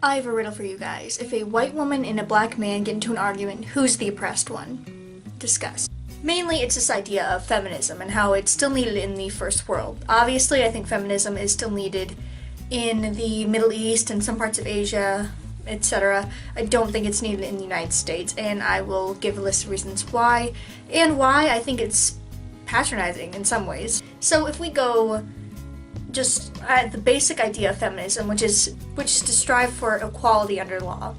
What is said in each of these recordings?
I have a riddle for you guys. If a white woman and a black man get into an argument, who's the oppressed one? Discuss. Mainly, it's this idea of feminism and how it's still needed in the first world. Obviously, I think feminism is still needed in the Middle East and some parts of Asia, etc. I don't think it's needed in the United States, and I will give a list of reasons why, and why I think it's patronizing in some ways. So if we go just at the basic idea of feminism, which is to strive for equality under law.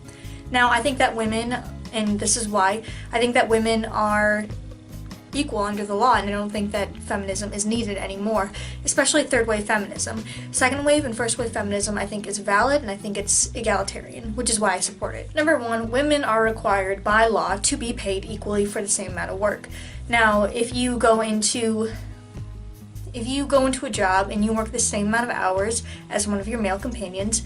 Now, I think that women, and this is why, I think that women are equal under the law, and I don't think that feminism is needed anymore, especially third wave feminism. Second wave and first wave feminism I think is valid, and I think it's egalitarian, which is why I support it. Number one, women are required by law to be paid equally for the same amount of work. Now, if you go into a job and you work the same amount of hours as one of your male companions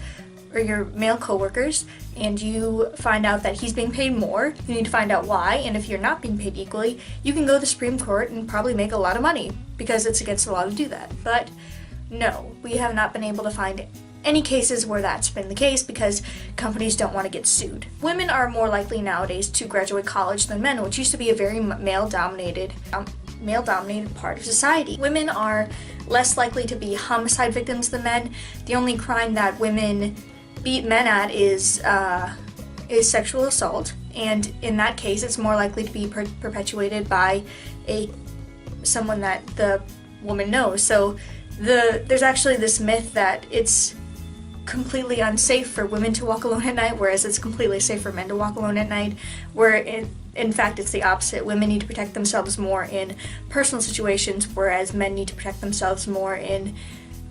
or your male coworkers, and you find out that he's being paid more, you need to find out why, and if you're not being paid equally, you can go to the Supreme Court and probably make a lot of money, because it's against the law to do that. But no, we have not been able to find any cases where that's been the case because companies don't want to get sued. Women are more likely nowadays to graduate college than men, which used to be a very male-dominated part of society. Women are less likely to be homicide victims than men. The only crime that women beat men at is sexual assault, and in that case it's more likely to be perpetuated by someone that the woman knows. So there's actually this myth that it's completely unsafe for women to walk alone at night, whereas it's completely safe for men to walk alone at night, where in fact it's the opposite. Women need to protect themselves more in personal situations, whereas men need to protect themselves more in,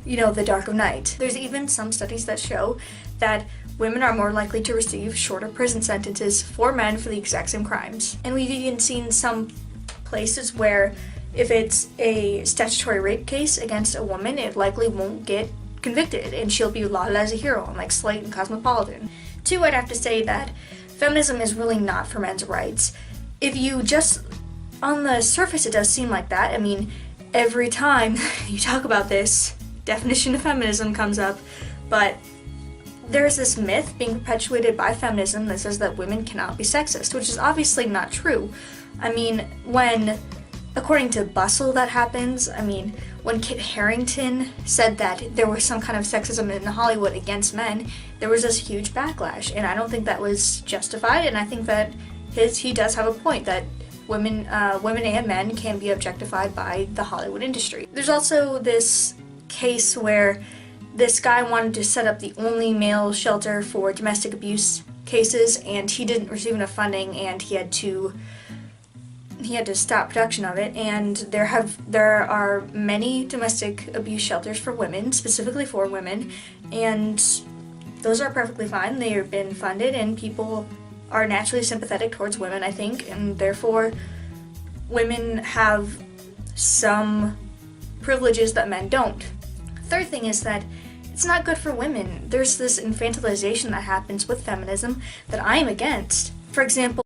the dark of night. There's even some studies that show that women are more likely to receive shorter prison sentences for men for the exact same crimes. And we've even seen some places where if it's a statutory rape case against a woman, it likely won't get convicted, and she'll be lauded as a hero on like Slate and Cosmopolitan. Two, I'd have to say that feminism is really not for men's rights. If you just, on the surface it does seem like that. I mean, every time you talk about this, definition of feminism comes up, but there's this myth being perpetuated by feminism that says that women cannot be sexist, which is obviously not true. I mean, according to Bustle that happens, when Kit Harington said that there was some kind of sexism in Hollywood against men, there was this huge backlash, and I don't think that was justified, and I think that he does have a point that women and men can be objectified by the Hollywood industry. There's also this case where this guy wanted to set up the only male shelter for domestic abuse cases, and he didn't receive enough funding, and he had to stop production of it. And there are many domestic abuse shelters for women, specifically for women, and those are perfectly fine. They have been funded, and people are naturally sympathetic towards women, I think, and therefore women have some privileges that men don't. Third thing is that it's not good for women. There's this infantilization that happens with feminism that I am against. For example,